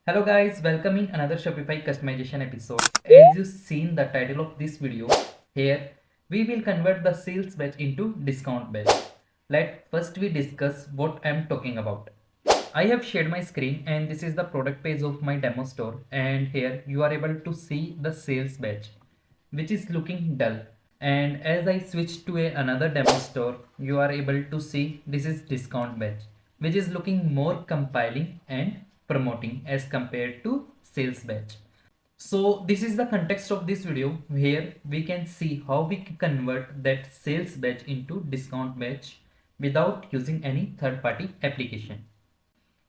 Hello guys, welcome in another Shopify customization episode. As you've seen the title of this video, here we will convert the sales batch into discount batch. Let first we discuss what I'm talking about. I have shared my screen and this is the product page of my demo store, and here you are able to see the sales batch which is looking dull, and as I switch to another demo store you are able to see this is discount batch which is looking more compiling and promoting as compared to sales batch. So this is the context of this video where we can see how we can convert that sales batch into discount batch without using any third-party application.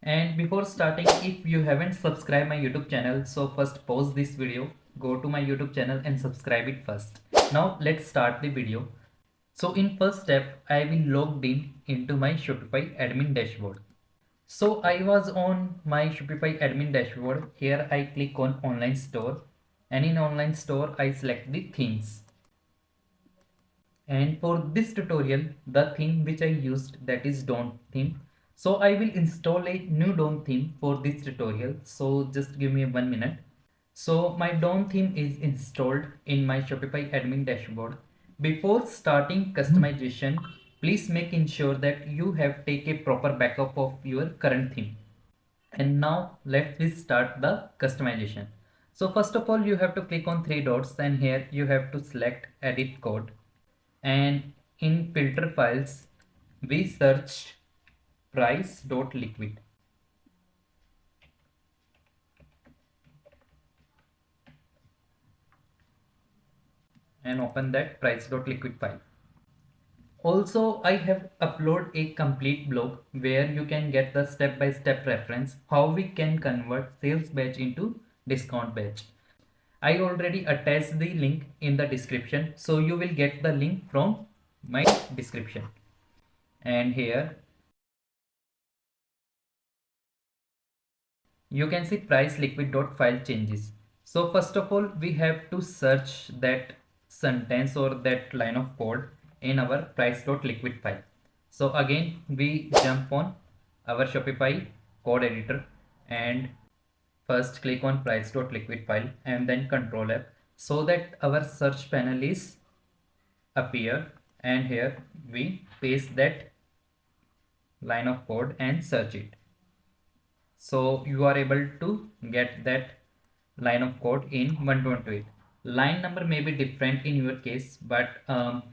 And before starting, if you haven't subscribed my YouTube channel, so first pause this video, go to my YouTube channel and subscribe it first. Now let's start the video. So in first step, I will logged in into my Shopify admin dashboard. So I was on my Shopify admin dashboard. Here I click on online store, and in online store I select the themes. And for this tutorial, the theme which I used, that is Dawn theme. So I will install a new Dawn theme for this tutorial. So just give me 1 minute. So my Dawn theme is installed in my Shopify admin dashboard. Before starting customization, please make ensure that you have take a proper backup of your current theme. And now let's start the customization. So first of all, you have to click on three dots, and here you have to select edit code, and in filter files we search price.liquid and open that price.liquid file. Also, I have uploaded a complete blog where you can get the step-by-step reference how we can convert sales batch into discount batch. I already attached the link in the description, so you will get the link from my description. And here you can see price liquid dot file changes. So first of all, we have to search that sentence or that line of code in our price dot liquid file. So again, we jump on our Shopify code editor and first click on price dot liquid file and then control F so that our search panel is appear, and here we paste that line of code and search it. So you are able to get that line of code in 128. Line number may be different in your case, but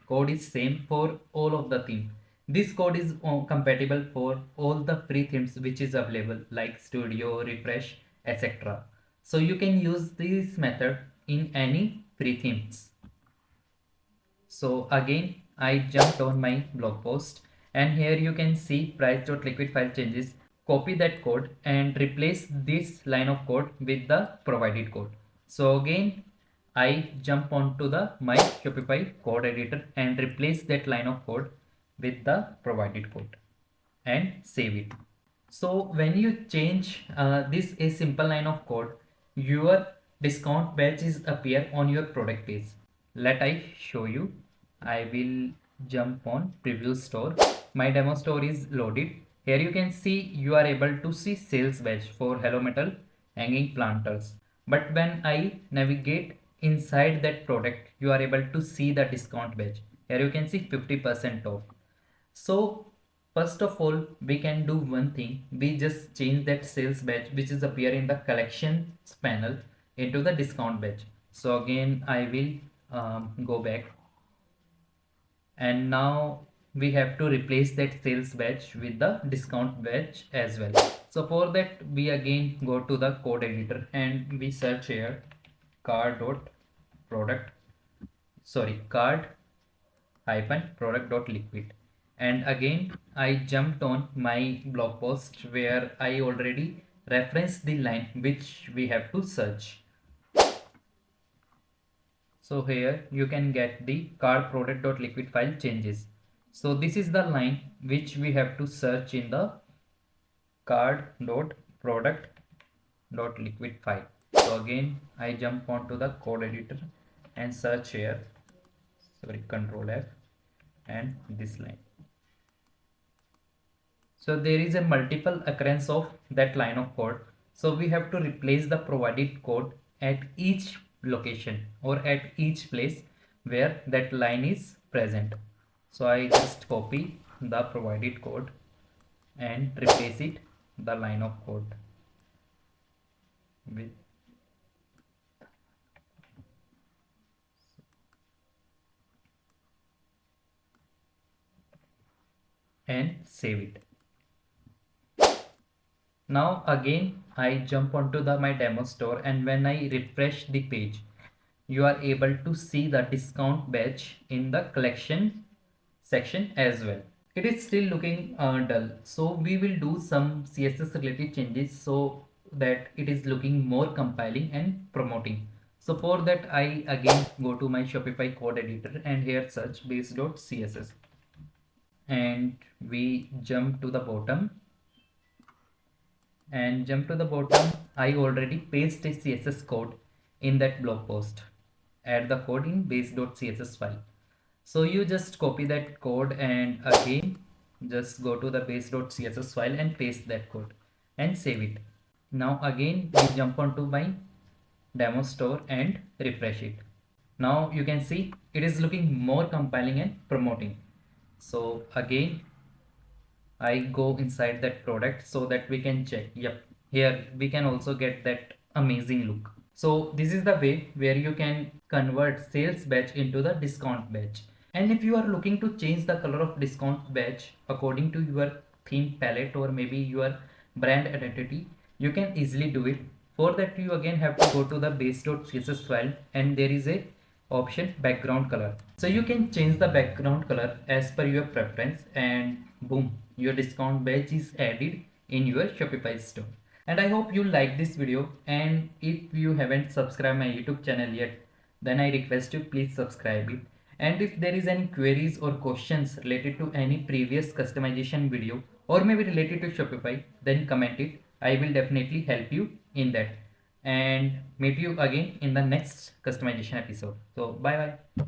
code is same for all of the theme. This code is compatible for all the free themes which is available like Studio, Refresh, etc. So you can use this method in any free themes. So again, I jumped on my blog post, and here you can see price.liquid file changes. Copy that code and replace this line of code with the provided code. So again, I jump onto the my Shopify code editor and replace that line of code with the provided code and save it. So when you change this a simple line of code, your discount badges appear on your product page. Let I show you. I will jump on preview store. My demo store is loaded. Here you can see you are able to see sales badge for Hello Metal hanging planters. But when I navigate inside that product, you are able to see the discount badge. Here you can see 50% off. So first of all, we can do one thing. We just change that sales batch which is appear in the collections panel into the discount batch. So again, I will go back, and now we have to replace that sales batch with the discount batch as well. So for that, we again go to the code editor and we search here card dot product card hyphen product dot liquid, and again I jumped on my blog post where I already referenced the line which we have to search. So here you can get the card product dot liquid file changes. So this is the line which we have to search in the card dot product dot liquid file. So again I jump onto the code editor and search here, sorry, control F, and this line. So there is a multiple occurrence of that line of code. So we have to replace the provided code at each location or at each place where that line is present. So I just copy the provided code and replace it the line of code with and save it. Now again I jump onto the my demo store, and when I refresh the page, you are able to see the discount badge in the collection section as well. It is still looking dull, so we will do some CSS related changes so that it is looking more compiling and promoting. So for that I again go to my Shopify code editor and here search base.css, and we jump to the bottom I already pasted CSS code in that blog post. Add the code in base.css file. So you just copy that code and again just go to the base.css file and paste that code and save it. Now again we jump onto my demo store and refresh it. Now you can see it is looking more compiling and promoting. So again I go inside that product so that we can check. Yep, here we can also get that amazing look. So this is the way where you can convert sales badge into the discount badge. And if you are looking to change the color of discount badge according to your theme palette or maybe your brand identity, you can easily do it. For that you again have to go to the base.css file and there is a option background color. So you can change the background color as per your preference and boom, your discount badge is added in your Shopify store. And I hope you like this video, and if you haven't subscribed my YouTube channel yet, then I request you please subscribe it. And if there is any queries or questions related to any previous customization video or maybe related to Shopify, then comment it. I will definitely help you in that. And meet you again in the next customization episode. So bye bye.